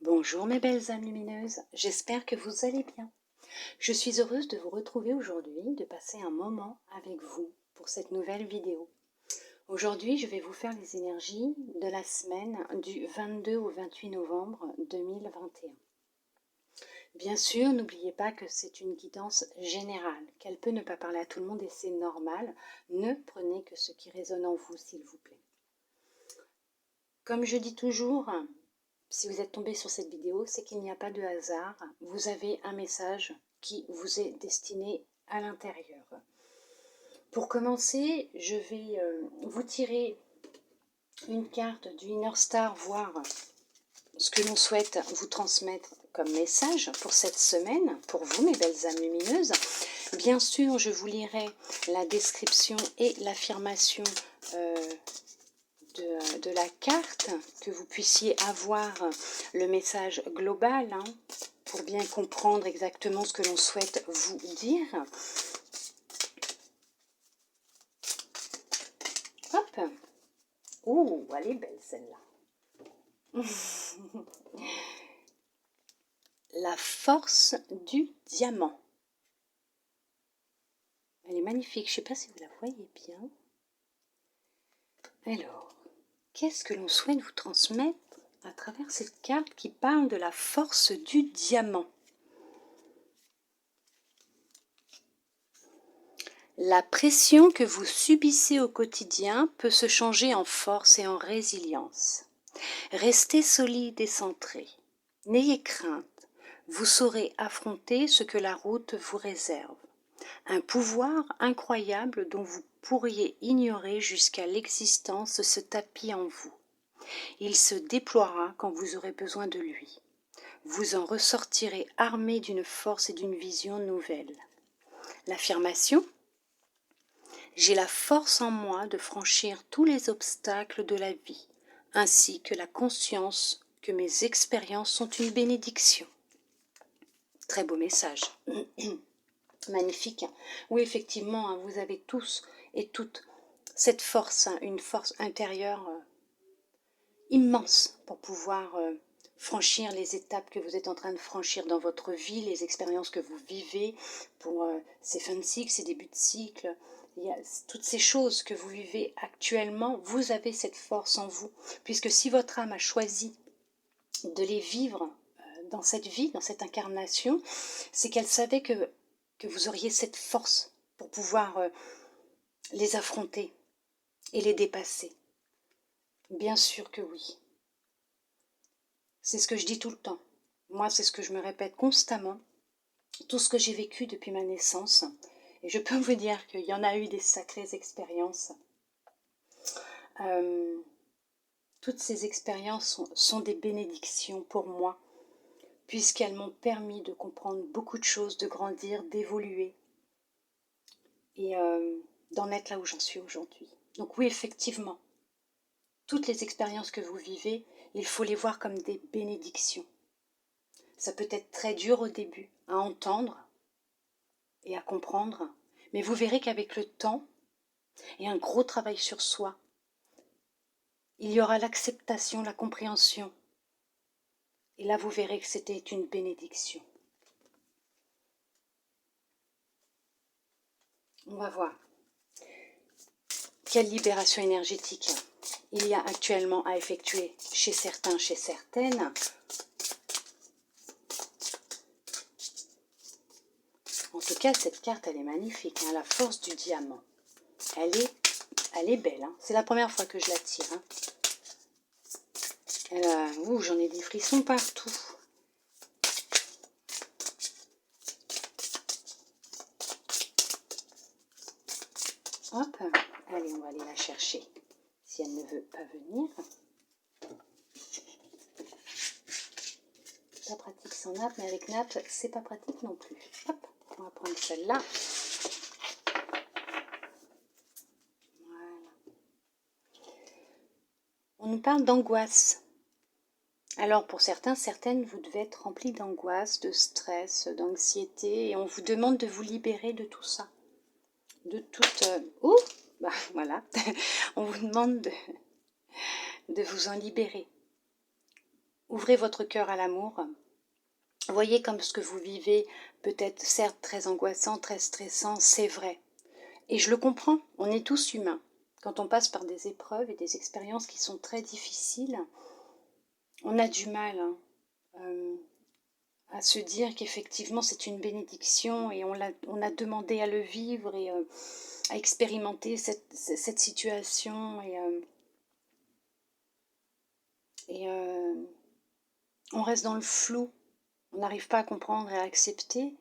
Bonjour mes belles âmes lumineuses, j'espère que vous allez bien. Je suis heureuse de vous retrouver aujourd'hui, de passer un moment avec vous pour cette nouvelle vidéo. Aujourd'hui, je vais vous faire les énergies de la semaine du 22 au 28 novembre 2021. Bien sûr, n'oubliez pas que c'est une guidance générale, qu'elle peut ne pas parler à tout le monde et c'est normal. Ne prenez que ce qui résonne en vous, s'il vous plaît. Comme je dis toujours, si vous êtes tombé sur cette vidéo, c'est qu'il n'y a pas de hasard. Vous avez un message qui vous est destiné à l'intérieur. Pour commencer, je vais vous tirer une carte du Inner Star, voir ce que l'on souhaite vous transmettre comme message pour cette semaine, pour vous mes belles âmes lumineuses. Bien sûr, je vous lirai la description et l'affirmation de la carte, que vous puissiez avoir le message global, pour bien comprendre exactement ce que l'on souhaite vous dire. Hop. Oh, elle est belle celle-là. La force du diamant. Elle est magnifique, je ne sais pas si vous la voyez bien. Alors, qu'est-ce que l'on souhaite vous transmettre à travers cette carte qui parle de la force du diamant? La pression que vous subissez au quotidien peut se changer en force et en résilience. Restez solide et centré. N'ayez crainte, vous saurez affronter ce que la route vous réserve. Un pouvoir incroyable dont vous pourriez ignorer jusqu'à l'existence se tapit en vous. Il se déploiera quand vous aurez besoin de lui. Vous en ressortirez armé d'une force et d'une vision nouvelle. L'affirmation: j'ai la force en moi de franchir tous les obstacles de la vie, ainsi que la conscience que mes expériences sont une bénédiction. Très beau message. Magnifique. Oui, effectivement, vous avez tous et toutes cette force, une force intérieure immense pour pouvoir franchir les étapes que vous êtes en train de franchir dans votre vie, les expériences que vous vivez pour ces fins de cycle, ces débuts de cycle. Il y a toutes ces choses que vous vivez actuellement, vous avez cette force en vous, puisque si votre âme a choisi de les vivre dans cette vie, dans cette incarnation, c'est qu'elle savait que vous auriez cette force pour pouvoir les affronter et les dépasser. Bien sûr que oui. C'est ce que je dis tout le temps. Moi, c'est ce que je me répète constamment. Tout ce que j'ai vécu depuis ma naissance. Et je peux vous dire qu'il y en a eu des sacrées expériences. Toutes ces expériences sont des bénédictions pour moi, puisqu'elles m'ont permis de comprendre beaucoup de choses, de grandir, d'évoluer et d'en être là où j'en suis aujourd'hui. Donc oui, effectivement, toutes les expériences que vous vivez, il faut les voir comme des bénédictions. Ça peut être très dur au début à entendre et à comprendre, mais vous verrez qu'avec le temps et un gros travail sur soi, il y aura l'acceptation, la compréhension. Et là, vous verrez que c'était une bénédiction. On va voir. Quelle libération énergétique il y a actuellement à effectuer chez certains, chez certaines. En tout cas, cette carte, elle est magnifique, la force du diamant. Elle est belle, c'est la première fois que je la tire. J'en ai des frissons partout. Hop, allez, on va aller la chercher, si elle ne veut pas venir. Pas pratique sans nappe, mais avec nappe, c'est pas pratique non plus. Hop, on va prendre celle-là. Voilà. On nous parle d'angoisse. Alors pour certains, certaines, vous devez être remplis d'angoisse, de stress, d'anxiété, et on vous demande de vous libérer de tout ça. De toute... voilà. On vous demande de vous en libérer. ouvrez votre cœur à l'amour. Voyez comme ce que vous vivez peut être certes très angoissant, très stressant, c'est vrai. Et je le comprends, on est tous humains. Quand on passe par des épreuves et des expériences qui sont très difficiles, on a du mal à se dire qu'effectivement c'est une bénédiction et on a demandé à le vivre et à expérimenter cette situation et on reste dans le flou, on n'arrive pas à comprendre et à accepter.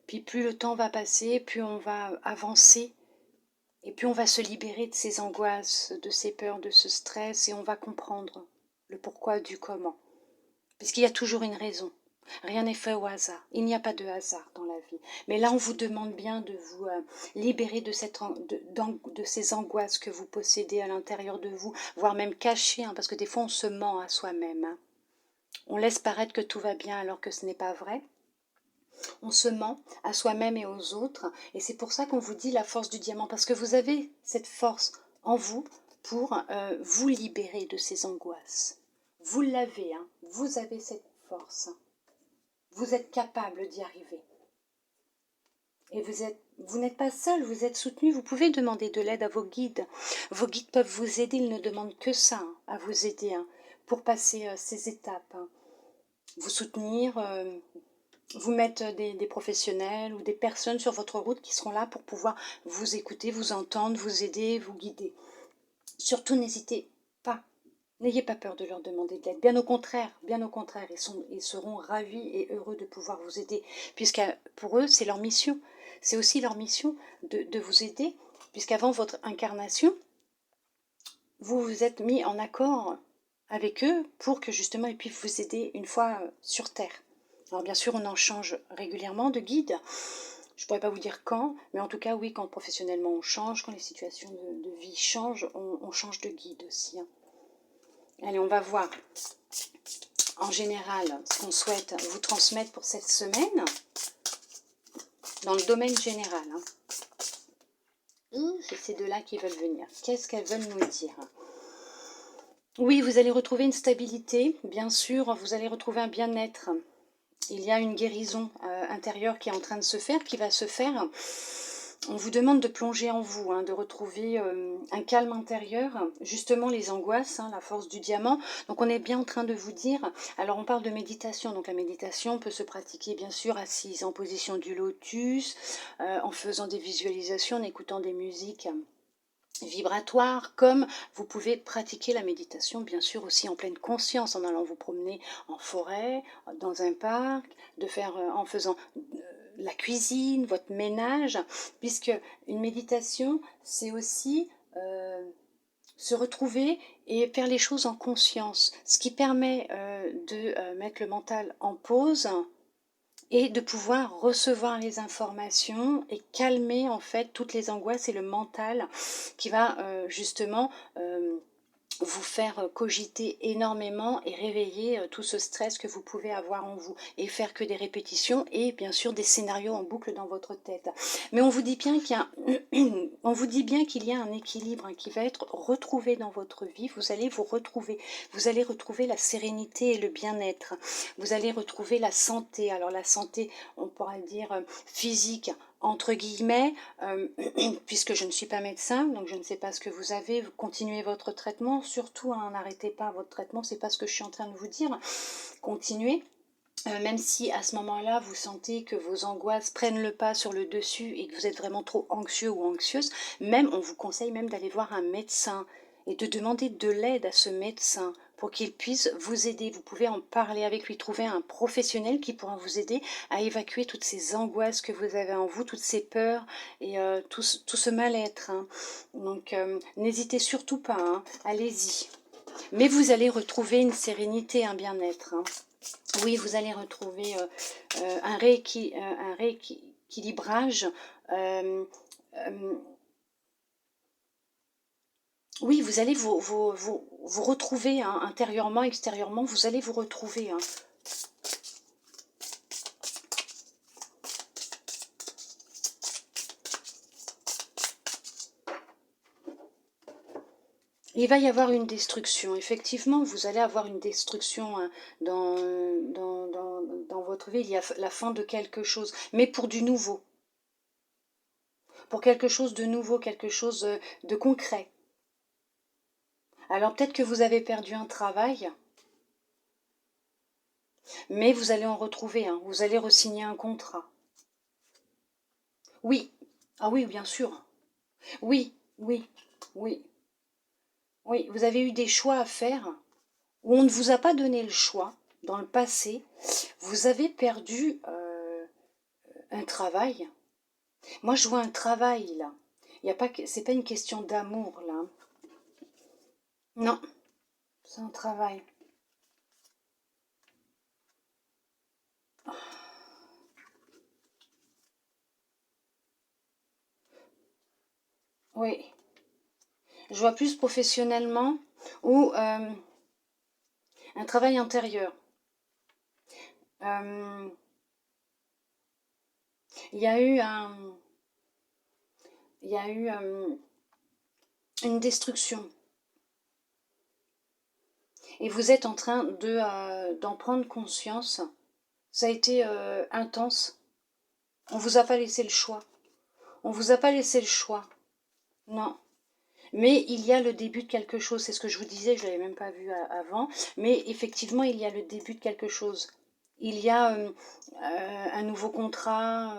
Puis plus le temps va passer, plus on va avancer et plus on va se libérer de ces angoisses, de ces peurs, de ce stress et on va comprendre le pourquoi du comment. Puisqu'il y a toujours une raison. Rien n'est fait au hasard. Il n'y a pas de hasard dans la vie. Mais là, on vous demande bien de vous libérer de ces angoisses que vous possédez à l'intérieur de vous, voire même cachées, hein, parce que des fois, on se ment à soi-même. Hein. On laisse paraître que tout va bien alors que ce n'est pas vrai. On se ment à soi-même et aux autres. Et c'est pour ça qu'on vous dit la force du diamant, parce que vous avez cette force en vous pour vous libérer de ces angoisses. Vous l'avez, hein, vous avez cette force. Vous êtes capable d'y arriver. Et vous n'êtes pas seul, vous êtes soutenu, vous pouvez demander de l'aide à vos guides. Vos guides peuvent vous aider, ils ne demandent que ça, hein, à vous aider hein, pour passer ces étapes. Hein. Vous soutenir, vous mettre des professionnels ou des personnes sur votre route qui seront là pour pouvoir vous écouter, vous entendre, vous aider, vous guider. Surtout n'hésitez pas. N'ayez pas peur de leur demander de l'aide. Bien au contraire, ils seront ravis et heureux de pouvoir vous aider, puisque pour eux, c'est leur mission. C'est aussi leur mission de vous aider, puisqu'avant votre incarnation, vous vous êtes mis en accord avec eux pour que justement ils puissent vous aider une fois sur Terre. Alors bien sûr, on en change régulièrement de guide. Je ne pourrais pas vous dire quand, mais en tout cas, oui, quand professionnellement on change, quand les situations de vie changent, on change de guide aussi. Hein. Allez, on va voir en général ce qu'on souhaite vous transmettre pour cette semaine dans le domaine général. Hein. C'est ces deux-là qui veulent venir. Qu'est-ce qu'elles veulent nous dire? Oui, vous allez retrouver une stabilité, bien sûr, vous allez retrouver un bien-être. Il y a une guérison intérieure qui est en train de se faire, qui va se faire. On vous demande de plonger en vous, hein, de retrouver un calme intérieur, justement les angoisses, hein, la force du diamant. Donc on est bien en train de vous dire, alors on parle de méditation, donc la méditation peut se pratiquer bien sûr assise en position du lotus, en faisant des visualisations, en écoutant des musiques vibratoire, comme vous pouvez pratiquer la méditation bien sûr aussi en pleine conscience en allant vous promener en forêt, dans un parc, de faire en faisant la cuisine, votre ménage, puisque une méditation c'est aussi se retrouver et faire les choses en conscience, ce qui permet de mettre le mental en pause et de pouvoir recevoir les informations et calmer en fait toutes les angoisses et le mental qui va justement vous faire cogiter énormément et réveiller tout ce stress que vous pouvez avoir en vous et faire que des répétitions et bien sûr des scénarios en boucle dans votre tête. Mais on vous dit bien qu'il y a, on vous dit bien qu'il y a un équilibre hein, qui va être retrouvé dans votre vie. Vous allez retrouver la sérénité et le bien-être. Vous allez retrouver la santé. Alors la santé, on pourra le dire physique, entre guillemets, puisque je ne suis pas médecin, donc je ne sais pas ce que vous avez, vous continuez votre traitement, surtout hein, n'arrêtez pas votre traitement, c'est pas ce que je suis en train de vous dire, continuez. Même si à ce moment-là, vous sentez que vos angoisses prennent le pas sur le dessus et que vous êtes vraiment trop anxieux ou anxieuse, même on vous conseille même d'aller voir un médecin et de demander de l'aide à ce médecin pour qu'il puisse vous aider. Vous pouvez en parler avec lui, trouver un professionnel qui pourra vous aider à évacuer toutes ces angoisses que vous avez en vous, toutes ces peurs et tout ce mal-être. Hein. Donc n'hésitez surtout pas, hein. Allez-y. Mais vous allez retrouver une sérénité, un bien-être. Hein. Oui, vous allez retrouver un rééquilibrage. Oui, vous allez vous retrouver hein, intérieurement, extérieurement, vous allez vous retrouver. Hein. Il va y avoir une destruction. Effectivement, vous allez avoir une destruction hein, dans votre vie. Il y a la fin de quelque chose, mais pour du nouveau. Pour quelque chose de nouveau, quelque chose de concret. Alors peut-être que vous avez perdu un travail, mais vous allez en retrouver un. Vous allez re-signer un contrat. Oui. Ah oui, bien sûr. Oui, oui, oui. Oui, vous avez eu des choix à faire où on ne vous a pas donné le choix dans le passé. Vous avez perdu un travail. Moi, je vois un travail là. Il y a pas que, c'est pas une question d'amour là. Non, c'est un travail. Oui, je vois plus professionnellement ou un travail intérieur. Euh, Il y a eu il y a eu une destruction et vous êtes en train d'en prendre conscience. Ça a été intense. On vous a pas laissé le choix. On vous a pas laissé le choix. Non. Mais il y a le début de quelque chose. C'est ce que je vous disais, je ne l'avais même pas vu avant. Mais effectivement, il y a le début de quelque chose. Il y a un nouveau contrat,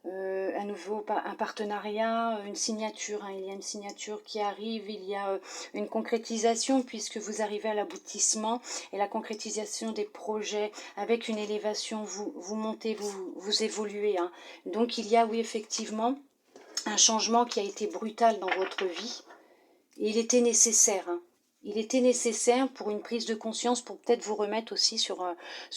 un partenariat, une signature. Hein. Il y a une signature qui arrive, il y a une concrétisation puisque vous arrivez à l'aboutissement et la concrétisation des projets avec une élévation. Vous montez, vous évoluez. Hein. Donc il y a, oui, effectivement, un changement qui a été brutal dans votre vie. Et il était nécessaire. Hein. Il était nécessaire pour une prise de conscience, pour peut-être vous remettre aussi sur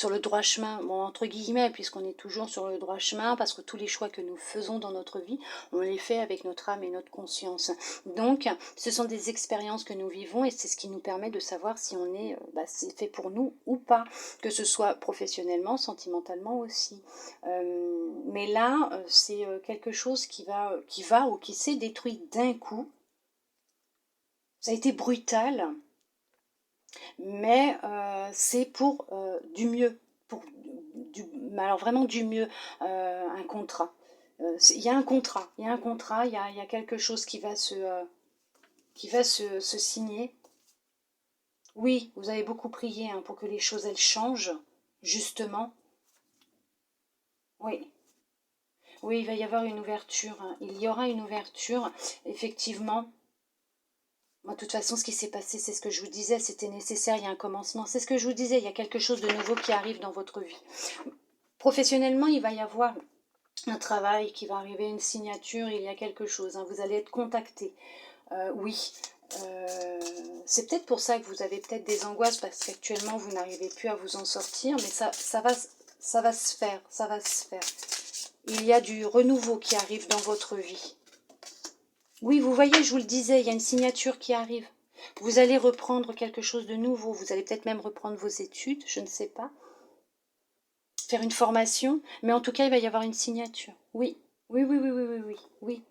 le droit chemin. Bon, entre guillemets, puisqu'on est toujours sur le droit chemin, parce que tous les choix que nous faisons dans notre vie, on les fait avec notre âme et notre conscience. Donc, ce sont des expériences que nous vivons et c'est ce qui nous permet de savoir si on est c'est fait pour nous ou pas, que ce soit professionnellement, sentimentalement aussi. Mais là, c'est quelque chose qui va ou qui s'est détruit d'un coup. Ça a été brutal, mais c'est pour du mieux, alors vraiment du mieux, un contrat. Il y a un contrat, il y a un contrat, il y a quelque chose qui va se signer. Oui, vous avez beaucoup prié hein, pour que les choses elles changent, justement. Oui, oui, il va y avoir une ouverture. Hein. Il y aura une ouverture, effectivement. Moi, de toute façon, ce qui s'est passé, c'est ce que je vous disais, c'était nécessaire, il y a un commencement. C'est ce que je vous disais, il y a quelque chose de nouveau qui arrive dans votre vie. Professionnellement, il va y avoir un travail qui va arriver, une signature, il y a quelque chose. Hein, vous allez être contacté. Oui, c'est peut-être pour ça que vous avez peut-être des angoisses, parce qu'actuellement, vous n'arrivez plus à vous en sortir, mais ça va se faire, ça va se faire. Il y a du renouveau qui arrive dans votre vie. Oui, vous voyez, je vous le disais, il y a une signature qui arrive. Vous allez reprendre quelque chose de nouveau. Vous allez peut-être même reprendre vos études, je ne sais pas. Faire une formation. Mais en tout cas, il va y avoir une signature. Oui, oui, oui, oui, oui, oui, oui, oui,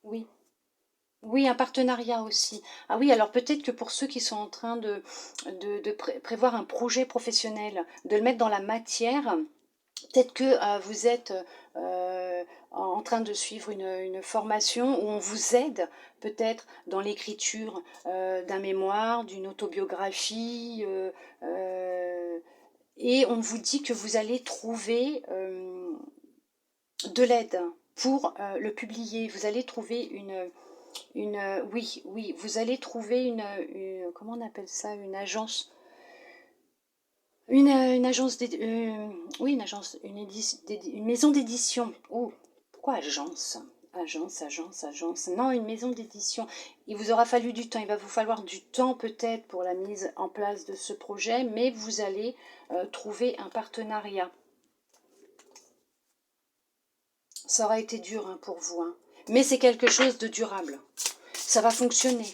oui. Oui, un partenariat aussi. Ah oui, alors peut-être que pour ceux qui sont en train de prévoir un projet professionnel, de le mettre dans la matière, peut-être que vous êtes en train de suivre une formation où on vous aide peut-être dans l'écriture d'un mémoire, d'une autobiographie, et on vous dit que vous allez trouver de l'aide pour le publier. Vous allez trouver oui, oui, vous allez trouver comment on appelle ça, une agence. Une agence, oui, une agence, une maison d'édition. Oh, pourquoi agence? Agence. Non, une maison d'édition. Il vous aura fallu du temps. Il va vous falloir du temps peut-être pour la mise en place de ce projet, mais vous allez trouver un partenariat. Ça aura été dur hein, pour vous, hein. Mais c'est quelque chose de durable. Ça va fonctionner.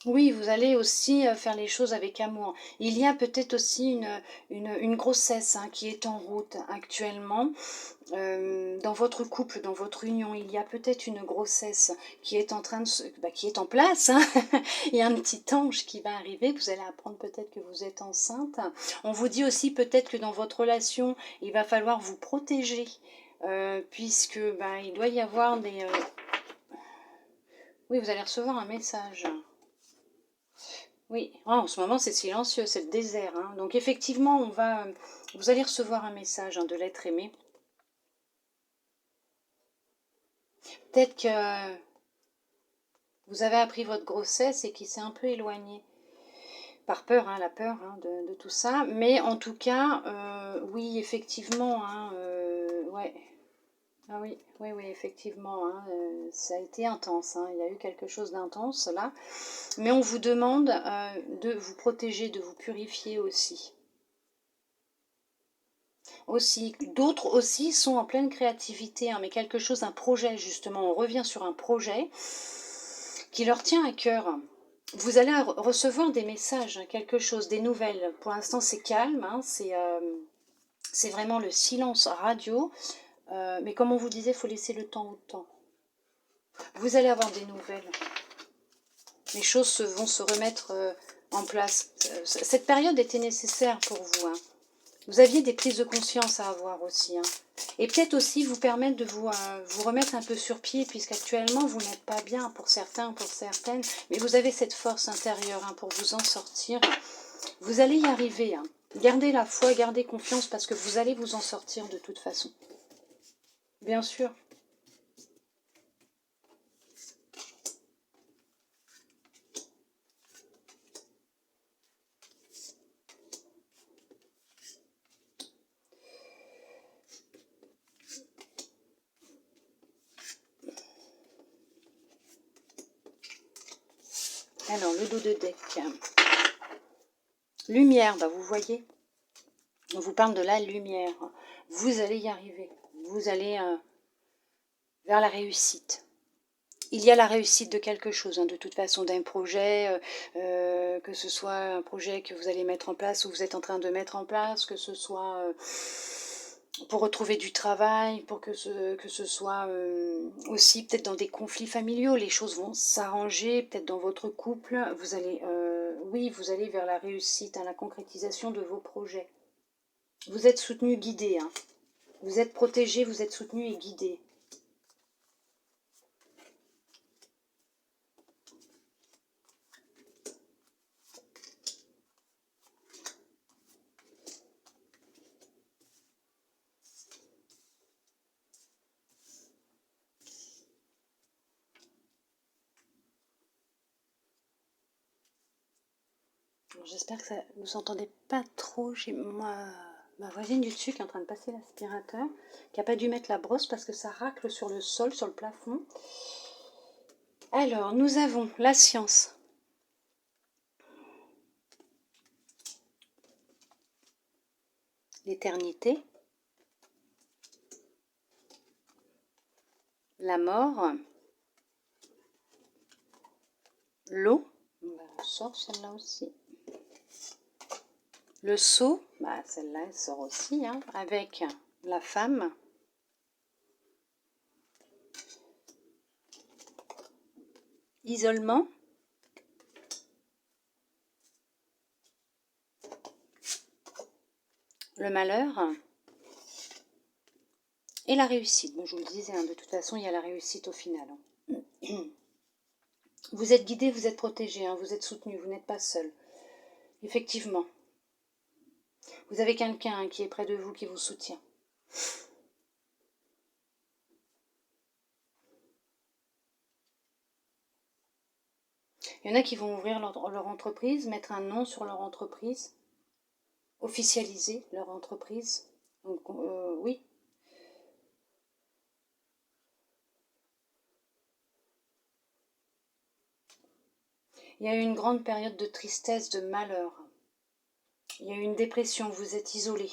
Oui, vous allez aussi faire les choses avec amour. Il y a peut-être aussi une grossesse hein, qui est en route actuellement. Dans votre couple, dans votre union, il y a peut-être une grossesse qui est en train de qui est en place. Hein. Il y a un petit ange qui va arriver. Vous allez apprendre peut-être que vous êtes enceinte. On vous dit aussi peut-être que dans votre relation, il va falloir vous protéger. Puisque il doit y avoir des... Oui, vous allez recevoir un message. Oui, oh, en ce moment c'est silencieux, c'est le désert. Hein. Donc effectivement, vous allez recevoir un message hein, de l'être aimé. Peut-être que vous avez appris votre grossesse et qu'il s'est un peu éloigné. Par peur, hein, la peur hein, de tout ça. Mais en tout cas, oui, effectivement, hein, ouais. Ah oui, oui, oui, effectivement, hein, ça a été intense. Hein, il y a eu quelque chose d'intense là. Mais on vous demande de vous protéger, de vous purifier aussi. Aussi, d'autres aussi sont en pleine créativité, hein, mais quelque chose, un projet justement. On revient sur un projet qui leur tient à cœur. Vous allez recevoir des messages, hein, quelque chose, des nouvelles. Pour l'instant, c'est calme, hein, c'est vraiment le silence radio. Mais comme on vous disait, il faut laisser le temps au temps. Vous allez avoir des nouvelles. Les choses vont se remettre en place. Cette période était nécessaire pour vous. Hein. Vous aviez des prises de conscience à avoir aussi. Hein. Et peut-être aussi vous permettre de vous remettre un peu sur pied, puisqu'actuellement vous n'êtes pas bien pour certains, pour certaines, mais vous avez cette force intérieure hein, pour vous en sortir. Vous allez y arriver. Hein. Gardez la foi, gardez confiance, parce que vous allez vous en sortir de toute façon. Bien sûr. Alors, le dos de deck. Lumière, vous voyez, on vous parle de la lumière. Vous allez y arriver. Vous allez vers la réussite. Il y a la réussite de quelque chose, hein, de toute façon, d'un projet, que ce soit un projet que vous allez mettre en place ou vous êtes en train de mettre en place, que ce soit pour retrouver du travail, pour que ce soit aussi peut-être dans des conflits familiaux, les choses vont s'arranger, peut-être dans votre couple, vous allez, oui, vous allez vers la réussite, hein, la concrétisation de vos projets. Vous êtes soutenu, guidé, hein. Vous êtes protégé, vous êtes soutenu et guidé. J'espère que ça, vous entendez pas trop. J'ai ma voisine du dessus qui est en train de passer l'aspirateur, qui n'a pas dû mettre la brosse parce que ça racle sur le sol, sur le plafond. Alors, nous avons la science. L'éternité. La mort. L'eau. On sort celle-là aussi. Le sceau. Celle-là, elle sort aussi, hein, avec la femme. Isolement. Le malheur. Et la réussite. Bon, je vous le disais, hein, de toute façon, il y a la réussite au final. Hein. Vous êtes guidé, vous êtes protégé, hein, vous êtes soutenu, vous n'êtes pas seul. Effectivement. Vous avez quelqu'un qui est près de vous, qui vous soutient. Il y en a qui vont ouvrir leur entreprise, mettre un nom sur leur entreprise, officialiser leur entreprise. Donc, oui. Il y a eu une grande période de tristesse, de malheur. Il y a eu une dépression, vous êtes isolé.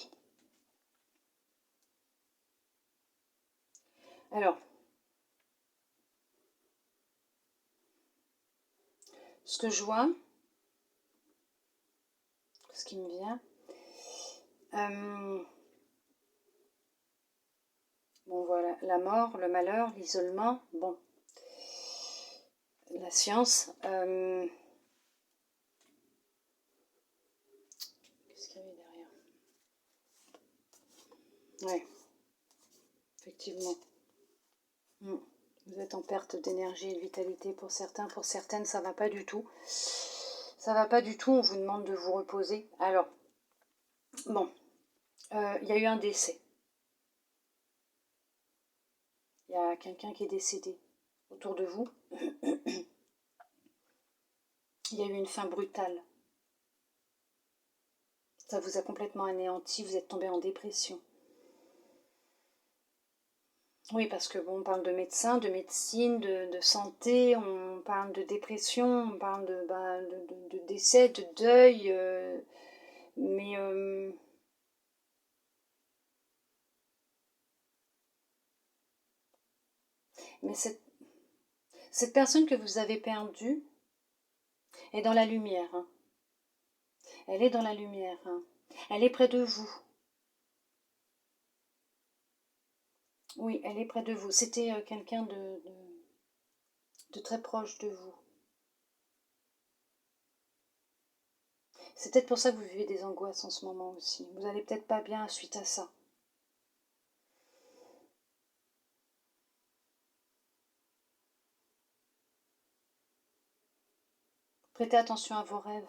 Alors, ce que je vois, ce qui me vient, bon voilà, la mort, le malheur, l'isolement, bon, la science, qu'est-ce qu'il y avait derrière? Ouais, effectivement. Vous êtes en perte d'énergie et de vitalité pour certains, pour certaines ça va pas du tout. Ça va pas du tout, on vous demande de vous reposer. Alors, bon, il y a eu un décès. Il y a quelqu'un qui est décédé autour de vous. Il y a eu une fin brutale. Ça vous a complètement anéanti, vous êtes tombé en dépression. Oui, parce que bon, on parle de médecin, de médecine, de santé, on parle de dépression, on parle de décès, de deuil, mais cette personne que vous avez perdue est dans la lumière. Hein. Elle est dans la lumière. Hein. Elle est près de vous. Oui, elle est près de vous. C'était quelqu'un de très proche de vous. C'est peut-être pour ça que vous vivez des angoisses en ce moment aussi. Vous n'allez peut-être pas bien suite à ça. Prêtez attention à vos rêves.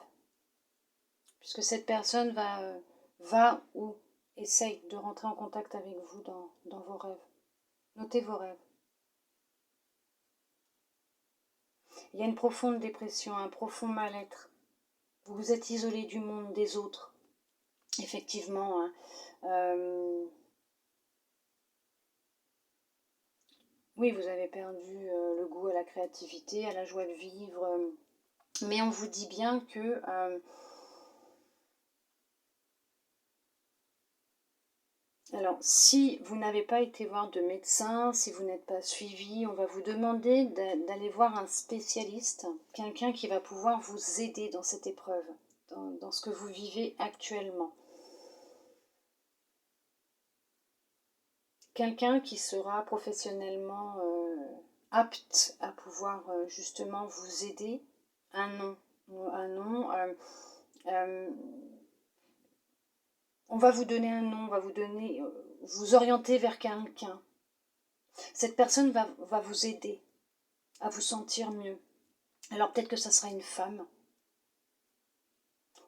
Puisque cette personne va ou essaye de rentrer en contact avec vous dans vos rêves. Notez vos rêves. Il y a une profonde dépression, un profond mal-être. Vous vous êtes isolé du monde, des autres. Effectivement, hein, oui, vous avez perdu le goût à la créativité, à la joie de vivre, mais on vous dit bien que alors, si vous n'avez pas été voir de médecin, si vous n'êtes pas suivi, on va vous demander d'aller voir un spécialiste, quelqu'un qui va pouvoir vous aider dans cette épreuve, dans ce que vous vivez actuellement. Quelqu'un qui sera professionnellement apte à pouvoir justement vous aider. Un nom. On va vous donner un nom, on va vous donner, vous orienter vers quelqu'un. Cette personne va vous aider à vous sentir mieux. Alors peut-être que ça sera une femme,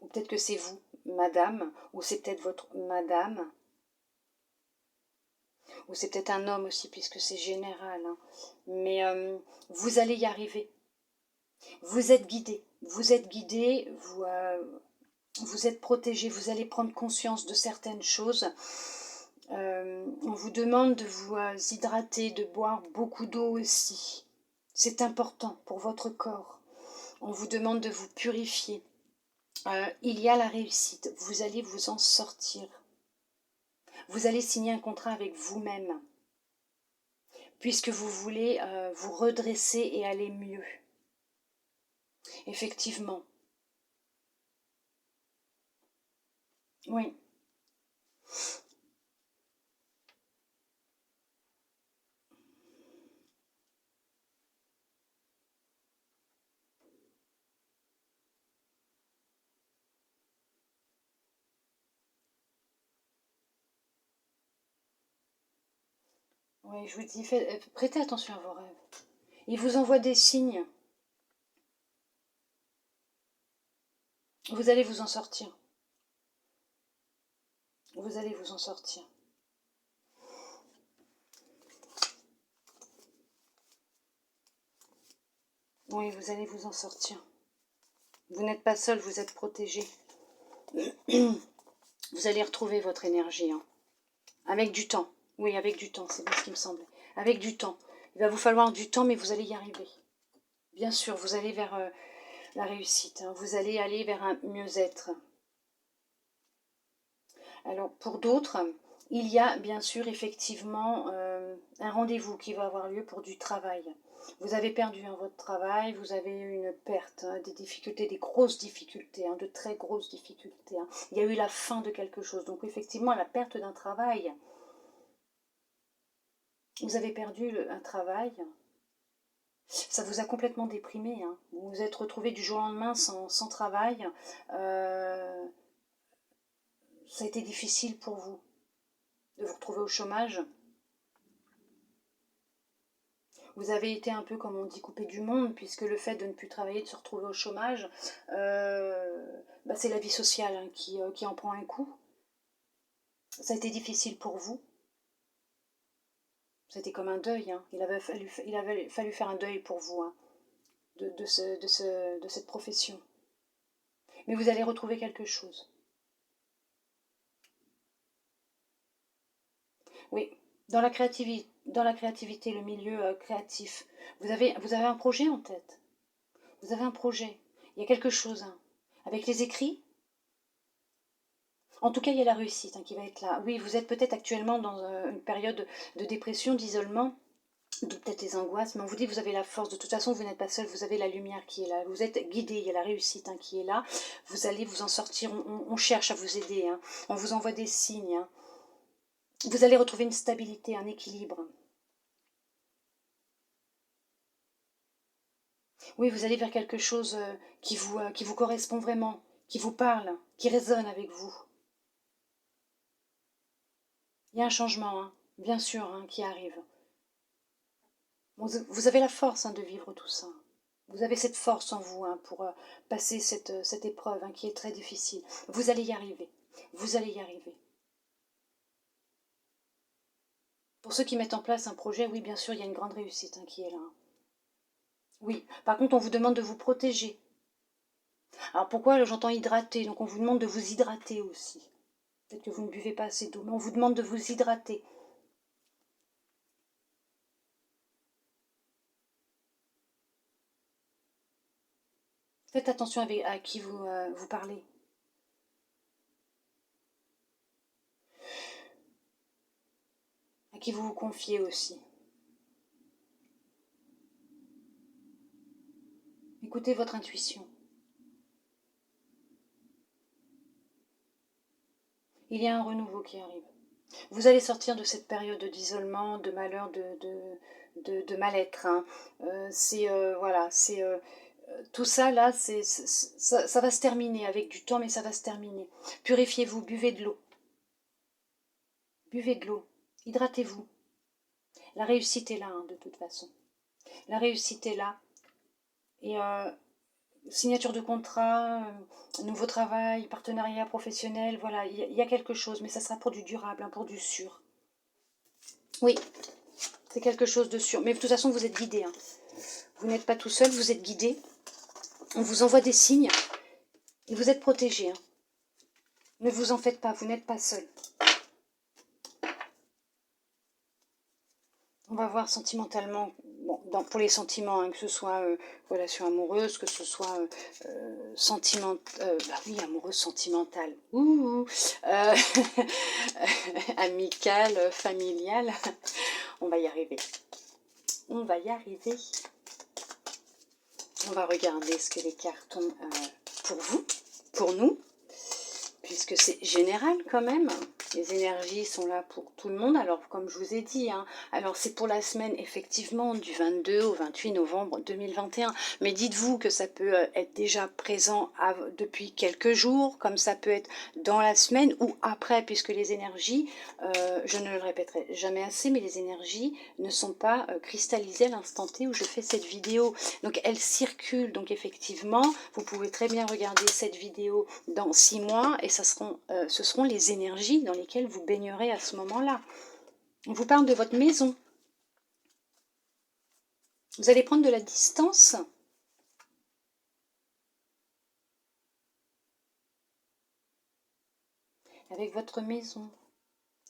ou peut-être que c'est vous, madame, ou c'est peut-être votre madame, ou c'est peut-être un homme aussi, puisque c'est général. Hein. Mais vous allez y arriver. Vous êtes guidé, vous êtes protégé, vous allez prendre conscience de certaines choses. On vous demande de vous hydrater, de boire beaucoup d'eau aussi. C'est important pour votre corps. On vous demande de vous purifier. Il y a la réussite, vous allez vous en sortir. Vous allez signer un contrat avec vous-même, puisque vous voulez vous redresser et aller mieux. Effectivement. Oui. Oui, je vous dis, prêtez attention à vos rêves. Ils vous envoient des signes. Vous allez vous en sortir. Vous allez vous en sortir. Oui, vous allez vous en sortir. Vous n'êtes pas seul, vous êtes protégé. Vous allez retrouver votre énergie. Hein. Avec du temps. Oui, avec du temps, c'est bien ce qui me semblait. Avec du temps. Il va vous falloir du temps, mais vous allez y arriver. Bien sûr, vous allez vers la réussite. Hein. Vous allez aller vers un mieux-être. Alors, pour d'autres, il y a bien sûr effectivement un rendez-vous qui va avoir lieu pour du travail. Vous avez perdu votre travail, vous avez eu une perte, des difficultés, des grosses difficultés, de très grosses difficultés. Il y a eu la fin de quelque chose. Donc effectivement, la perte d'un travail. Vous avez perdu un travail. Ça vous a complètement déprimé. Vous vous êtes retrouvé du jour au lendemain sans travail. Ça a été difficile pour vous de vous retrouver au chômage. Vous avez été un peu, comme on dit, coupé du monde, puisque le fait de ne plus travailler, de se retrouver au chômage, c'est la vie sociale qui en prend un coup. Ça a été difficile pour vous. C'était comme un deuil. Il avait fallu faire un deuil pour vous de cette profession. Mais vous allez retrouver quelque chose. Oui, dans la créativité, le milieu créatif, vous avez un projet en tête. Vous avez un projet. Il y a quelque chose. Avec les écrits, en tout cas, il y a la réussite qui va être là. Oui, vous êtes peut-être actuellement dans une période de dépression, d'isolement, de peut-être des angoisses, mais on vous dit que vous avez la force. De toute façon, vous n'êtes pas seul, vous avez la lumière qui est là. Vous êtes guidé, il y a la réussite qui est là. Vous allez vous en sortir, on cherche à vous aider. On vous envoie des signes. Vous allez retrouver une stabilité, un équilibre. Oui, vous allez vers quelque chose qui vous correspond vraiment, qui vous parle, qui résonne avec vous. Il y a un changement, bien sûr, qui arrive. Vous avez la force de vivre tout ça. Vous avez cette force en vous pour passer cette épreuve qui est très difficile. Vous allez y arriver. Vous allez y arriver. Pour ceux qui mettent en place un projet, oui, bien sûr, il y a une grande réussite qui est là. Oui, par contre, on vous demande de vous protéger. Alors pourquoi j'entends hydrater? Donc on vous demande de vous hydrater aussi. Peut-être que vous ne buvez pas assez d'eau, mais on vous demande de vous hydrater. Faites attention à qui vous parlez. À qui vous vous confiez aussi. Écoutez votre intuition. Il y a un renouveau qui arrive. Vous allez sortir de cette période d'isolement, de malheur, de mal-être. Tout ça là, ça va se terminer avec du temps, mais ça va se terminer. Purifiez-vous, buvez de l'eau. Buvez de l'eau, hydratez-vous. La réussite est là, de toute façon. La réussite est là. Et signature de contrat, nouveau travail, partenariat professionnel, voilà, il y a quelque chose, mais ça sera pour du durable, pour du sûr. Oui, c'est quelque chose de sûr. Mais de toute façon, vous êtes guidé. Vous n'êtes pas tout seul, vous êtes guidé. On vous envoie des signes et vous êtes protégé. Ne vous en faites pas, vous n'êtes pas seul. On va voir sentimentalement, pour les sentiments, que ce soit relation amoureuse, que ce soit amoureuse, sentimentale, amicale, familiale. On va y arriver. On va y arriver. On va regarder ce que les cartes ont pour vous, pour nous, puisque c'est général quand même. Les énergies sont là pour tout le monde. Alors, comme je vous ai dit, alors c'est pour la semaine, effectivement, du 22 au 28 novembre 2021. Mais dites-vous que ça peut être déjà présent depuis quelques jours, comme ça peut être dans la semaine ou après, puisque les énergies, je ne le répéterai jamais assez, mais les énergies ne sont pas cristallisées à l'instant T où je fais cette vidéo. Donc, elles circulent. Donc, effectivement, vous pouvez très bien regarder cette vidéo dans 6 mois et ce seront les énergies dans lesquelles vous baignerez à ce moment-là. On vous parle de votre maison. Vous allez prendre de la distance. Avec votre maison,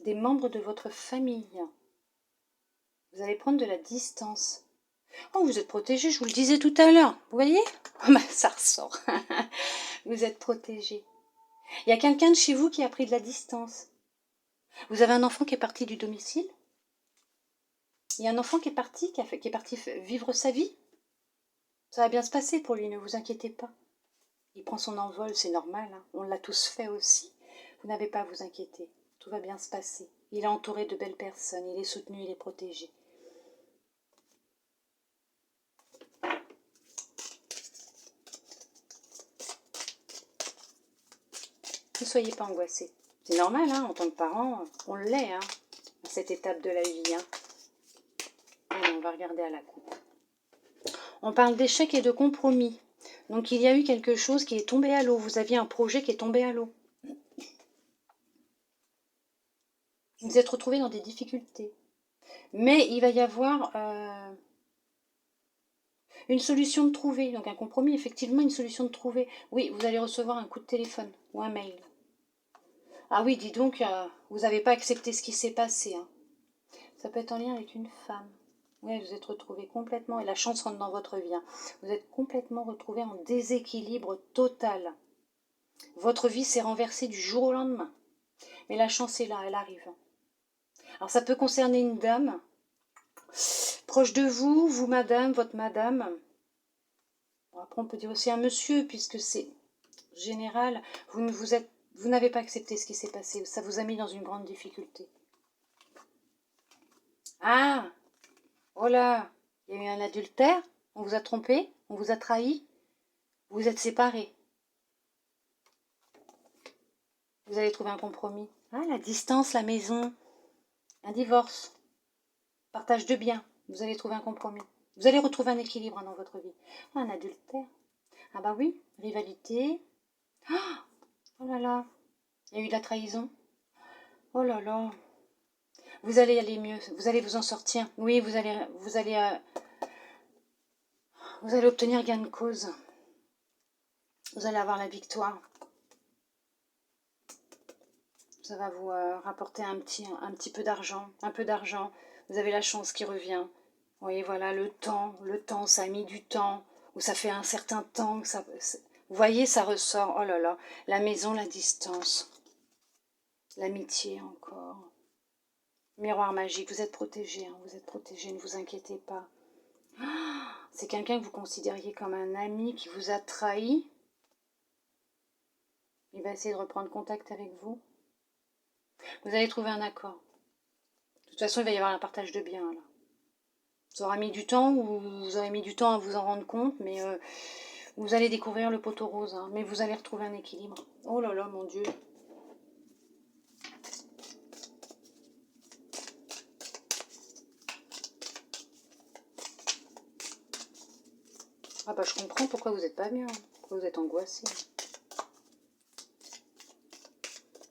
des membres de votre famille. Vous allez prendre de la distance. Oh, vous êtes protégé, je vous le disais tout à l'heure. Vous voyez? Ça ressort. Vous êtes protégé. Il y a quelqu'un de chez vous qui a pris de la distance. Vous avez un enfant qui est parti du domicile? Il y a un enfant qui est parti, qui est parti vivre sa vie? Ça va bien se passer pour lui, ne vous inquiétez pas. Il prend son envol, c'est normal, hein. On l'a tous fait aussi. Vous n'avez pas à vous inquiéter, tout va bien se passer. Il est entouré de belles personnes, il est soutenu, il est protégé. Ne soyez pas angoissés. C'est normal, hein, en tant que parent, on l'est, hein, à cette étape de la vie. Hein. Allez, on va regarder à la coupe. On parle d'échec et de compromis. Donc il y a eu quelque chose qui est tombé à l'eau. Vous aviez un projet qui est tombé à l'eau. Vous êtes retrouvés dans des difficultés. Mais il va y avoir une solution de trouver. Donc un compromis, effectivement, une solution de trouver. Oui, vous allez recevoir un coup de téléphone ou un mail. Ah oui, dis donc, vous n'avez pas accepté ce qui s'est passé. Hein. Ça peut être en lien avec une femme. Oui, vous êtes retrouvés complètement, et la chance rentre dans votre vie. Hein. Vous êtes complètement retrouvés en déséquilibre total. Votre vie s'est renversée du jour au lendemain. Mais la chance est là, elle arrive. Alors ça peut concerner une dame, proche de vous, vous madame, votre madame. Bon, après on peut dire aussi un monsieur, puisque c'est général. Vous n'avez pas accepté ce qui s'est passé, ça vous a mis dans une grande difficulté. Ah, oh là, il y a eu un adultère, on vous a trompé, on vous a trahi, vous êtes séparés. Vous allez trouver un compromis. Ah, la distance, la maison, un divorce, partage de biens, vous allez trouver un compromis. Vous allez retrouver un équilibre dans votre vie. Ah, un adultère. Ah bah oui, rivalité. Oh là là, il y a eu de la trahison. Oh là là. Vous allez aller mieux, vous allez vous en sortir. Oui, vous allez obtenir gain de cause. Vous allez avoir la victoire. Ça va vous rapporter un petit peu d'argent, un peu d'argent. Vous avez la chance qui revient. Vous voyez, voilà, le temps, ça a mis du temps, ou ça fait un certain temps que ça... Vous voyez, ça ressort. Oh là là, la maison, la distance, l'amitié encore. Miroir magique, vous êtes protégé, hein, vous êtes protégé, ne vous inquiétez pas. C'est quelqu'un que vous considériez comme un ami qui vous a trahi. Il va essayer de reprendre contact avec vous. Vous allez trouver un accord. De toute façon, il va y avoir un partage de biens, là. Ça aura mis du temps, ou vous aurez mis du temps à vous en rendre compte, mais vous allez découvrir le poteau rose, hein, mais vous allez retrouver un équilibre. Oh là là, mon Dieu. Ah bah je comprends pourquoi vous n'êtes pas bien, pourquoi vous êtes angoissé.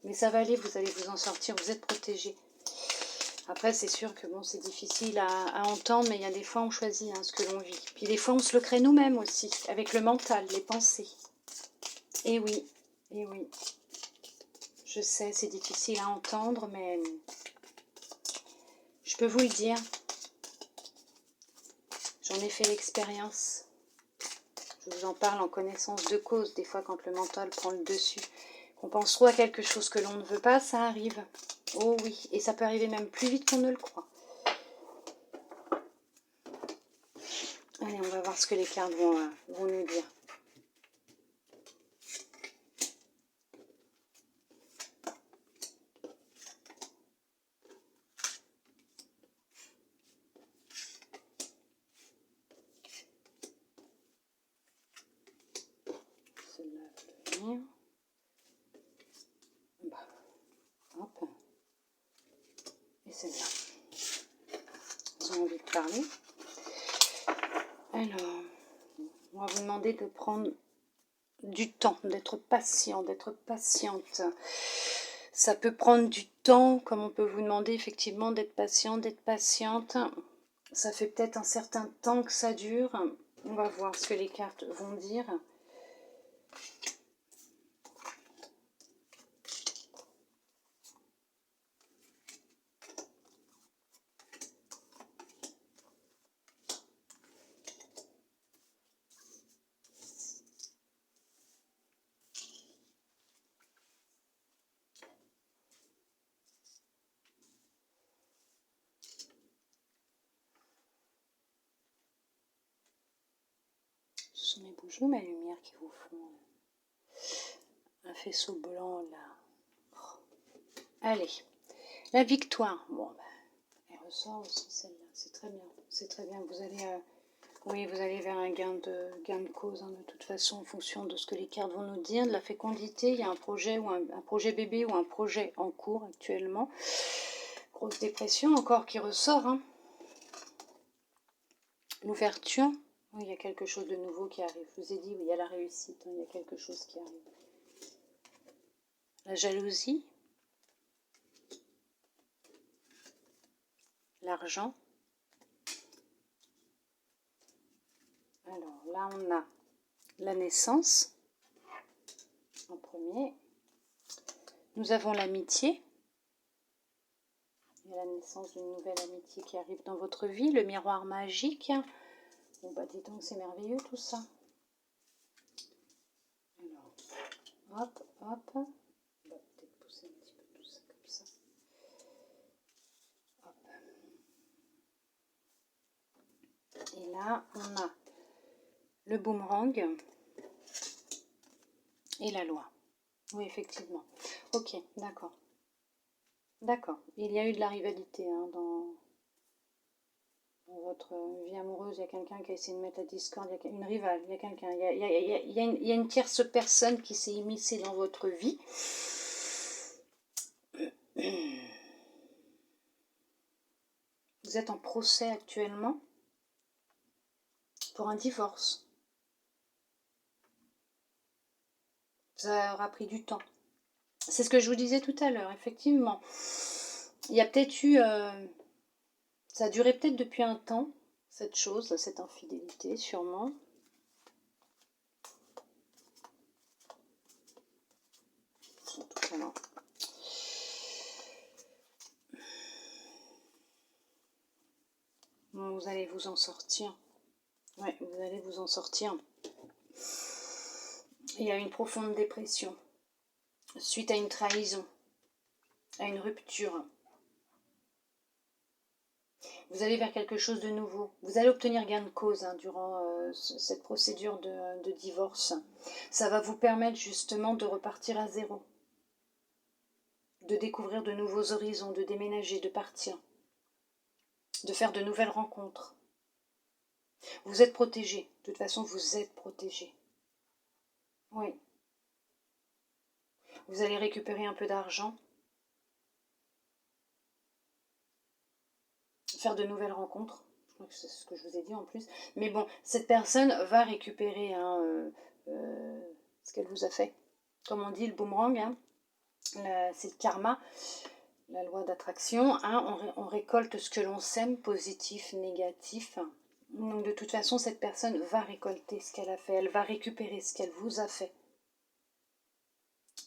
Mais ça va aller, vous allez vous en sortir, vous êtes protégé. Après, c'est sûr que bon, c'est difficile à entendre, mais il y a des fois, on choisit hein, ce que l'on vit. Puis des fois, on se le crée nous-mêmes aussi, avec le mental, les pensées. Et oui, et oui. Je sais, c'est difficile à entendre, mais je peux vous le dire. J'en ai fait l'expérience. Je vous en parle en connaissance de cause, des fois quand le mental prend le dessus. Qu'on pense trop à quelque chose que l'on ne veut pas, ça arrive. Oh oui, et ça peut arriver même plus vite qu'on ne le croit. Allez, on va voir ce que les cartes vont nous dire. Celle-là va venir. Bah, hop. Et celle-là. Ils ont envie de parler. Alors, on va vous demander de prendre du temps, d'être patient, d'être patiente. Ça peut prendre du temps, comme on peut vous demander effectivement d'être patient, d'être patiente. Ça fait peut-être un certain temps que ça dure. On va voir ce que les cartes vont dire. Chérie Bougeot, ma lumière qui vous font un faisceau blanc là. Oh. Allez, la victoire. Bon, bah, elle ressort aussi celle-là. C'est très bien. C'est très bien. Vous allez, oui, vous allez vers un gain de cause, hein, de toute façon, en fonction de ce que les cartes vont nous dire. De la fécondité, il y a un projet ou un projet bébé ou un projet en cours actuellement. Grosse dépression encore qui ressort. Hein. L'ouverture. Oui, il y a quelque chose de nouveau qui arrive. Je vous ai dit, oui, il y a la réussite. Hein, il y a quelque chose qui arrive. La jalousie. L'argent. Alors là, on a la naissance en premier. Nous avons l'amitié. Il y a la naissance d'une nouvelle amitié qui arrive dans votre vie. Le miroir magique. Bon, bah, dis donc, c'est merveilleux tout ça. Alors, hop, hop. On va peut-être pousser un petit peu tout ça comme ça. Hop. Et là, on a le boomerang et la loi. Oui, effectivement. Ok, d'accord. D'accord. Il y a eu de la rivalité hein, dans votre vie amoureuse. Il y a quelqu'un qui a essayé de mettre la discorde. Il y a une rivale. Il y a quelqu'un. Il y a une tierce personne qui s'est immiscée dans votre vie. Vous êtes en procès actuellement pour un divorce. Ça aura pris du temps. C'est ce que je vous disais tout à l'heure, effectivement. Il y a peut-être eu... ça a duré peut-être depuis un temps, cette chose, cette infidélité, sûrement. Vous allez vous en sortir. Ouais, vous allez vous en sortir. Il y a une profonde dépression suite à une trahison, à une rupture. Vous allez vers quelque chose de nouveau. Vous allez obtenir gain de cause hein, durant cette procédure de divorce. Ça va vous permettre justement de repartir à zéro, de découvrir de nouveaux horizons, de déménager, de partir, de faire de nouvelles rencontres. Vous êtes protégé. De toute façon, vous êtes protégé. Oui. Vous allez récupérer un peu d'argent. Faire de nouvelles rencontres. Je crois que c'est ce que je vous ai dit en plus. Mais bon, cette personne va récupérer hein, ce qu'elle vous a fait. Comme on dit, le boomerang, hein, c'est le karma, la loi d'attraction. Hein, on récolte ce que l'on sème, positif, négatif. Donc de toute façon, cette personne va récolter ce qu'elle a fait. Elle va récupérer ce qu'elle vous a fait.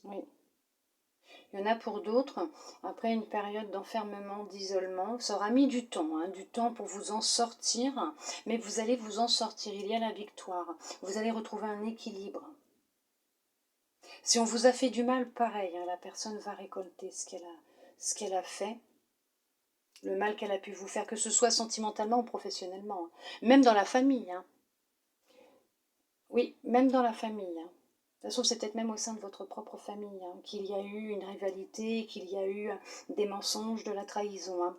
Oui. Il y en a pour d'autres, après une période d'enfermement, d'isolement, ça aura mis du temps pour vous en sortir, mais vous allez vous en sortir, il y a la victoire. Vous allez retrouver un équilibre. Si on vous a fait du mal, pareil, hein, la personne va récolter ce qu'elle a fait, le mal qu'elle a pu vous faire, que ce soit sentimentalement ou professionnellement, hein. Même dans la famille. Hein. Oui, même dans la famille. Hein. De toute façon, c'est peut-être même au sein de votre propre famille hein, qu'il y a eu une rivalité, qu'il y a eu des mensonges, de la trahison. Hein.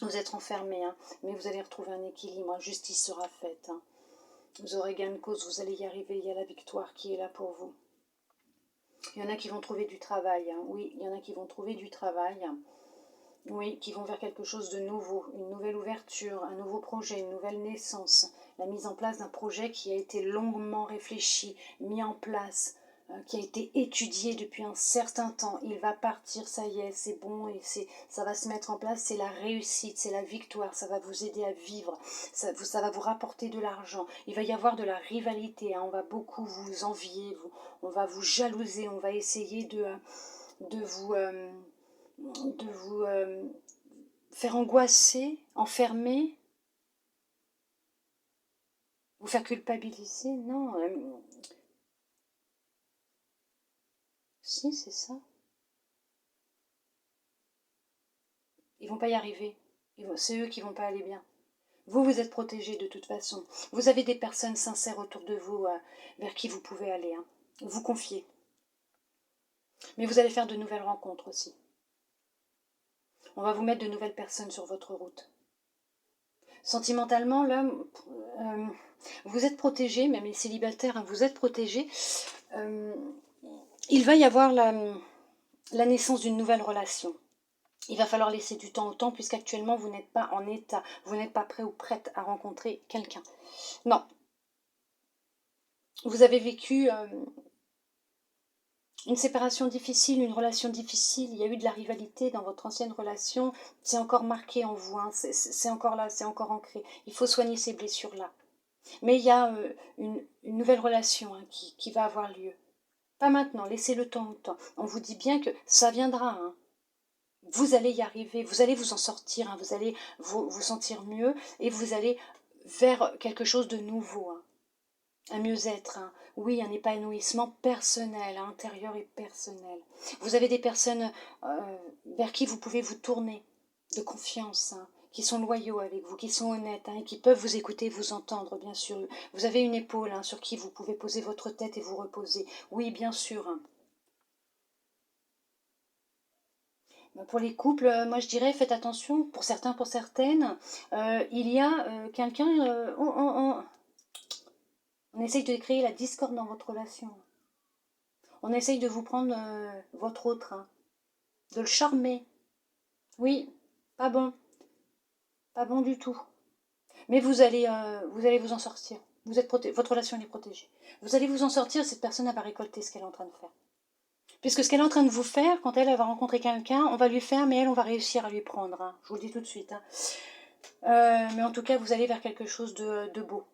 Vous êtes enfermés, hein, mais vous allez retrouver un équilibre, justice sera faite. Hein. Vous aurez gain de cause, vous allez y arriver, il y a la victoire qui est là pour vous. Il y en a qui vont trouver du travail, hein. Oui, il y en a qui vont trouver du travail. Oui, qui vont vers quelque chose de nouveau, une nouvelle ouverture, un nouveau projet, une nouvelle naissance, la mise en place d'un projet qui a été longuement réfléchi, mis en place, qui a été étudié depuis un certain temps. Il va partir, ça y est, c'est bon, et ça va se mettre en place, c'est la réussite, c'est la victoire, ça va vous aider à vivre, ça va vous rapporter de l'argent. Il va y avoir de la rivalité, hein, on va beaucoup vous envier, on va vous jalouser, on va essayer de vous... faire angoisser, enfermer, vous faire culpabiliser. Non. Si, c'est ça. Ils vont pas y arriver. C'est eux qui vont pas aller bien. Vous, vous êtes protégé de toute façon. Vous avez des personnes sincères autour de vous vers qui vous pouvez aller. Hein. Vous confier. Mais vous allez faire de nouvelles rencontres aussi. On va vous mettre de nouvelles personnes sur votre route. Sentimentalement, là, vous êtes protégé, même les célibataires, hein, vous êtes protégés. Il va y avoir la naissance d'une nouvelle relation. Il va falloir laisser du temps au temps, puisqu'actuellement, vous n'êtes pas en état, vous n'êtes pas prêt ou prête à rencontrer quelqu'un. Non. Vous avez vécu une séparation difficile, une relation difficile, il y a eu de la rivalité dans votre ancienne relation, c'est encore marqué en vous, hein, c'est encore là, c'est encore ancré. Il faut soigner ces blessures-là. Mais il y a une nouvelle relation hein, qui va avoir lieu. Pas maintenant, laissez le temps au temps. On vous dit bien que ça viendra. Hein. Vous allez y arriver, vous allez vous en sortir, hein, vous allez vous sentir mieux et vous allez vers quelque chose de nouveau. Hein. Un mieux-être, hein. Oui, un épanouissement personnel, intérieur et personnel. Vous avez des personnes vers qui vous pouvez vous tourner, de confiance, hein, qui sont loyaux avec vous, qui sont honnêtes, hein, et qui peuvent vous écouter, vous entendre, bien sûr. Vous avez une épaule hein, sur qui vous pouvez poser votre tête et vous reposer. Oui, bien sûr. Hein. Pour les couples, moi je dirais, faites attention, pour certains, pour certaines, il y a quelqu'un... on essaye de créer la discorde dans votre relation. On essaye de vous prendre votre autre, hein, de le charmer. Oui, pas bon. Pas bon du tout. Mais vous allez vous en sortir. Vous êtes votre relation est protégée. Vous allez vous en sortir, cette personne elle va récolter ce qu'elle est en train de faire. Puisque ce qu'elle est en train de vous faire, quand elle va rencontrer quelqu'un, on va lui faire, mais elle, on va réussir à lui prendre. Hein. Je vous le dis tout de suite. Hein. Mais en tout cas, vous allez vers quelque chose de beau.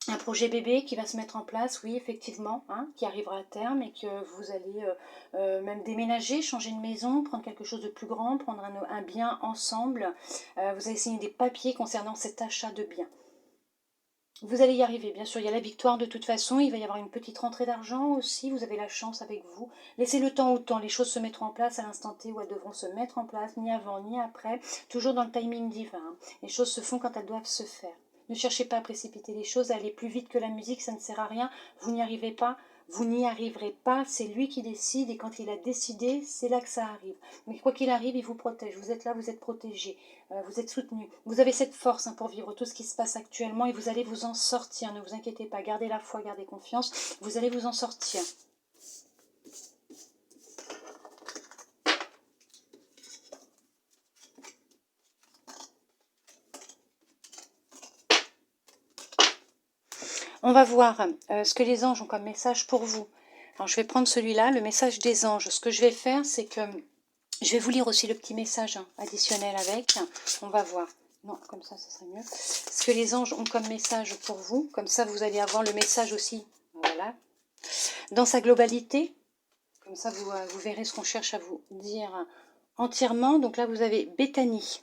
Un projet bébé qui va se mettre en place, oui, effectivement, hein, qui arrivera à terme et que vous allez même déménager, changer de maison, prendre quelque chose de plus grand, prendre un bien ensemble. Vous allez signer des papiers concernant cet achat de biens. Vous allez y arriver, bien sûr, il y a la victoire de toute façon, il va y avoir une petite rentrée d'argent aussi, vous avez la chance avec vous. Laissez le temps au temps, les choses se mettront en place à l'instant T où elles devront se mettre en place, ni avant, ni après, toujours dans le timing divin. Les choses se font quand elles doivent se faire. Ne cherchez pas à précipiter les choses, à aller plus vite que la musique, ça ne sert à rien, vous n'y arrivez pas. Vous n'y arriverez pas, c'est lui qui décide et quand il a décidé, c'est là que ça arrive. Mais quoi qu'il arrive, il vous protège, vous êtes là, vous êtes protégé, vous êtes soutenu. Vous avez cette force hein, pour vivre tout ce qui se passe actuellement et vous allez vous en sortir, ne vous inquiétez pas, gardez la foi, gardez confiance, vous allez vous en sortir. On va voir ce que les anges ont comme message pour vous. Alors je vais prendre celui-là, le message des anges. Ce que je vais faire, c'est que je vais vous lire aussi le petit message additionnel avec. On va voir. Non, comme ça serait mieux. Ce que les anges ont comme message pour vous. Comme ça, vous allez avoir le message aussi. Voilà. Dans sa globalité. Comme ça, vous verrez ce qu'on cherche à vous dire entièrement. Donc là, vous avez Béthanie.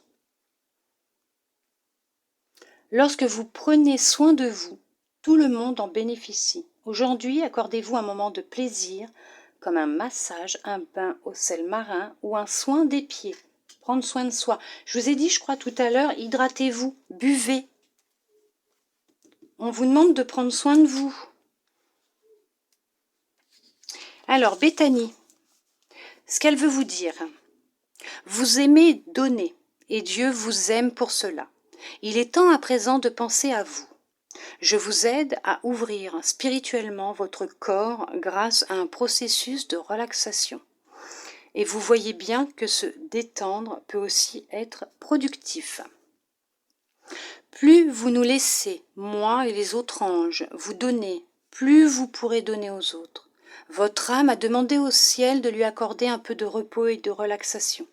Lorsque vous prenez soin de vous, tout le monde en bénéficie. Aujourd'hui, accordez-vous un moment de plaisir, comme un massage, un bain au sel marin ou un soin des pieds. Prendre soin de soi. Je vous ai dit, je crois, tout à l'heure, hydratez-vous, buvez. On vous demande de prendre soin de vous. Alors, Béthanie, ce qu'elle veut vous dire, vous aimez donner, et Dieu vous aime pour cela. Il est temps à présent de penser à vous. Je vous aide à ouvrir spirituellement votre corps grâce à un processus de relaxation. Et vous voyez bien que se détendre peut aussi être productif. Plus vous nous laissez, moi et les autres anges, vous donner, plus vous pourrez donner aux autres. Votre âme a demandé au ciel de lui accorder un peu de repos et de relaxation.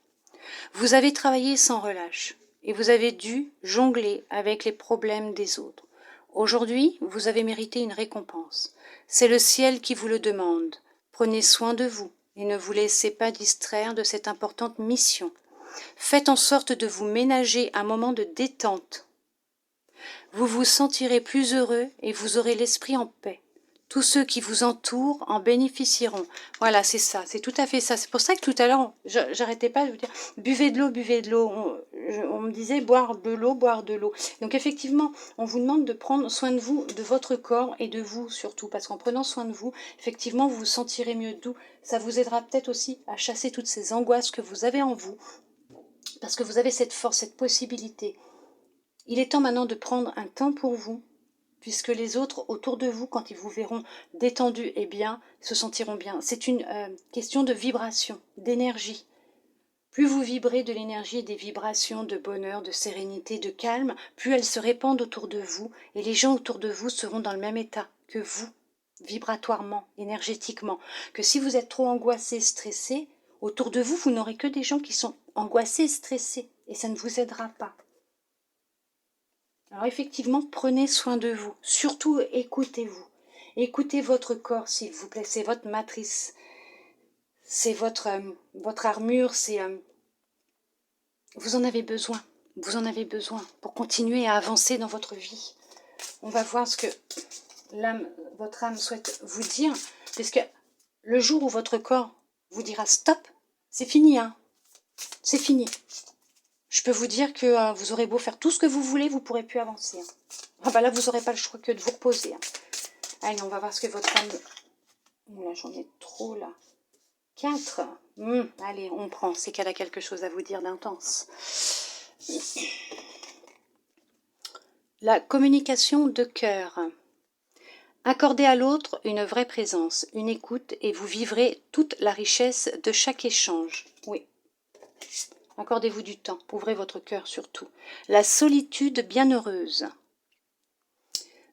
Vous avez travaillé sans relâche et vous avez dû jongler avec les problèmes des autres. Aujourd'hui, vous avez mérité une récompense. C'est le ciel qui vous le demande. Prenez soin de vous et ne vous laissez pas distraire de cette importante mission. Faites en sorte de vous ménager un moment de détente. Vous vous sentirez plus heureux et vous aurez l'esprit en paix. Tous ceux qui vous entourent en bénéficieront. Voilà, c'est ça, c'est tout à fait ça. C'est pour ça que tout à l'heure, j'arrêtais pas de vous dire, buvez de l'eau, buvez de l'eau. on me disait boire de l'eau, boire de l'eau. Donc effectivement, on vous demande de prendre soin de vous, de votre corps et de vous surtout. Parce qu'en prenant soin de vous, effectivement, vous vous sentirez mieux doux. Ça vous aidera peut-être aussi à chasser toutes ces angoisses que vous avez en vous. Parce que vous avez cette force, cette possibilité. Il est temps maintenant de prendre un temps pour vous, puisque les autres autour de vous, quand ils vous verront détendus et bien, se sentiront bien. C'est une question de vibration, d'énergie. Plus vous vibrez de l'énergie et des vibrations de bonheur, de sérénité, de calme, plus elles se répandent autour de vous, et les gens autour de vous seront dans le même état que vous, vibratoirement, énergétiquement. Que si vous êtes trop angoissé, stressé, autour de vous, vous n'aurez que des gens qui sont angoissés, stressés, et ça ne vous aidera pas. Alors effectivement, prenez soin de vous. Surtout, écoutez-vous. Écoutez votre corps, s'il vous plaît. C'est votre matrice. C'est votre armure. Vous en avez besoin. Vous en avez besoin pour continuer à avancer dans votre vie. On va voir ce que votre âme souhaite vous dire. Puisque le jour où votre corps vous dira stop, c'est fini. Hein. C'est fini. Je peux vous dire que vous aurez beau faire tout ce que vous voulez, vous ne pourrez plus avancer. Hein. Ah bah là, vous n'aurez pas le choix que de vous reposer. Hein. Allez, on va voir ce que votre âme... Oh là, j'en ai trop là. 4. Allez, on prend. C'est qu'elle a quelque chose à vous dire d'intense. La communication de cœur. Accordez à l'autre une vraie présence, une écoute, et vous vivrez toute la richesse de chaque échange. Oui. Accordez-vous du temps, ouvrez votre cœur surtout. La solitude bienheureuse.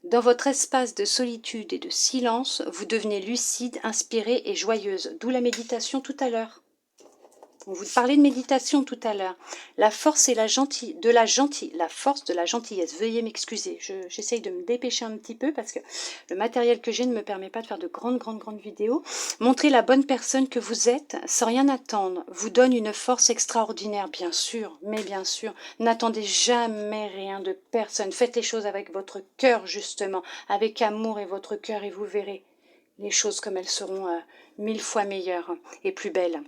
Dans votre espace de solitude et de silence, vous devenez lucide, inspirée et joyeuse. D'où la méditation tout à l'heure. On vous parlait de méditation tout à l'heure. La force la force de la gentillesse. Veuillez m'excuser. J'essaye de me dépêcher un petit peu parce que le matériel que j'ai ne me permet pas de faire de grandes vidéos. Montrez la bonne personne que vous êtes sans rien attendre. Vous donne une force extraordinaire, bien sûr, mais bien sûr. N'attendez jamais rien de personne. Faites les choses avec votre cœur, justement, avec amour et votre cœur, et vous verrez les choses comme elles seront 1000 fois meilleures et plus belles.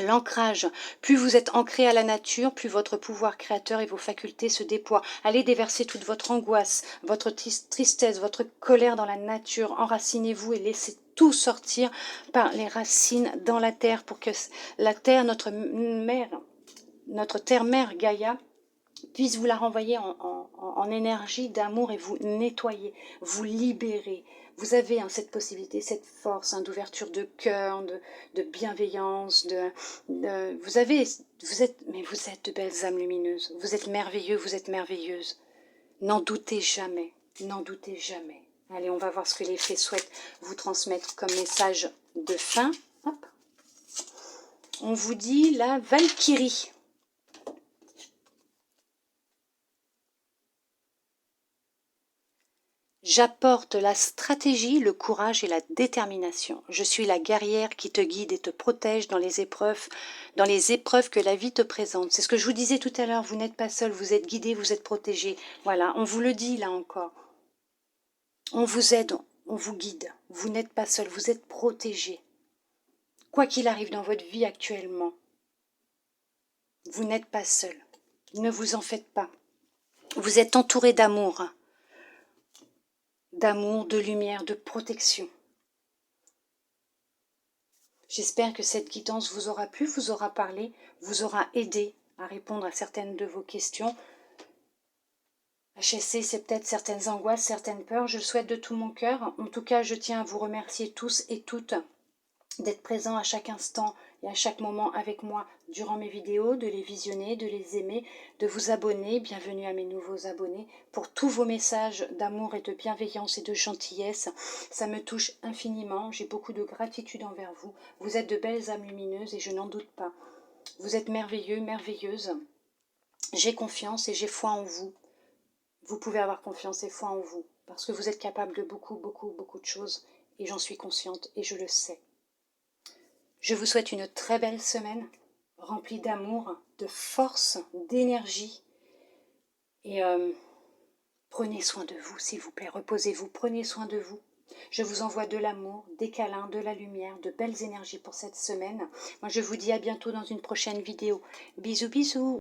L'ancrage, plus vous êtes ancré à la nature, plus votre pouvoir créateur et vos facultés se déploient. Allez déverser toute votre angoisse, votre tristesse, votre colère dans la nature. Enracinez-vous et laissez tout sortir par les racines dans la terre pour que la terre, notre terre-mère Gaïa, puisse vous la renvoyer en énergie d'amour et vous nettoyer, vous libérer. Vous avez cette possibilité, cette force d'ouverture de cœur, de bienveillance. Vous êtes de belles âmes lumineuses. Vous êtes merveilleux, vous êtes merveilleuse. N'en doutez jamais, n'en doutez jamais. Allez, on va voir ce que les fées souhaitent vous transmettre comme message de fin. Hop. On vous dit la Valkyrie. J'apporte la stratégie, le courage et la détermination. Je suis la guerrière qui te guide et te protège dans les épreuves que la vie te présente. C'est ce que je vous disais tout à l'heure, vous n'êtes pas seul, vous êtes guidé, vous êtes protégé. Voilà, on vous le dit là encore. On vous aide, on vous guide. Vous n'êtes pas seul, vous êtes protégé. Quoi qu'il arrive dans votre vie actuellement, vous n'êtes pas seul. Ne vous en faites pas. Vous êtes entouré d'amour. D'amour, de lumière, de protection. J'espère que cette guidance vous aura plu, vous aura parlé, vous aura aidé à répondre à certaines de vos questions, à chasser peut-être certaines angoisses, certaines peurs. Je le souhaite de tout mon cœur. En tout cas, je tiens à vous remercier tous et toutes d'être présents à chaque instant et à chaque moment avec moi durant mes vidéos, de les visionner, de les aimer, de vous abonner. Bienvenue à mes nouveaux abonnés pour tous vos messages d'amour et de bienveillance et de gentillesse. Ça me touche infiniment, j'ai beaucoup de gratitude envers vous. Vous êtes de belles âmes lumineuses et je n'en doute pas. Vous êtes merveilleux, merveilleuses. J'ai confiance et j'ai foi en vous. Vous pouvez avoir confiance et foi en vous parce que vous êtes capable de beaucoup de choses et j'en suis consciente et je le sais. Je vous souhaite une très belle semaine, remplie d'amour, de force, d'énergie. Et prenez soin de vous, s'il vous plaît. Reposez-vous, prenez soin de vous. Je vous envoie de l'amour, des câlins, de la lumière, de belles énergies pour cette semaine. Moi, je vous dis à bientôt dans une prochaine vidéo. Bisous, bisous.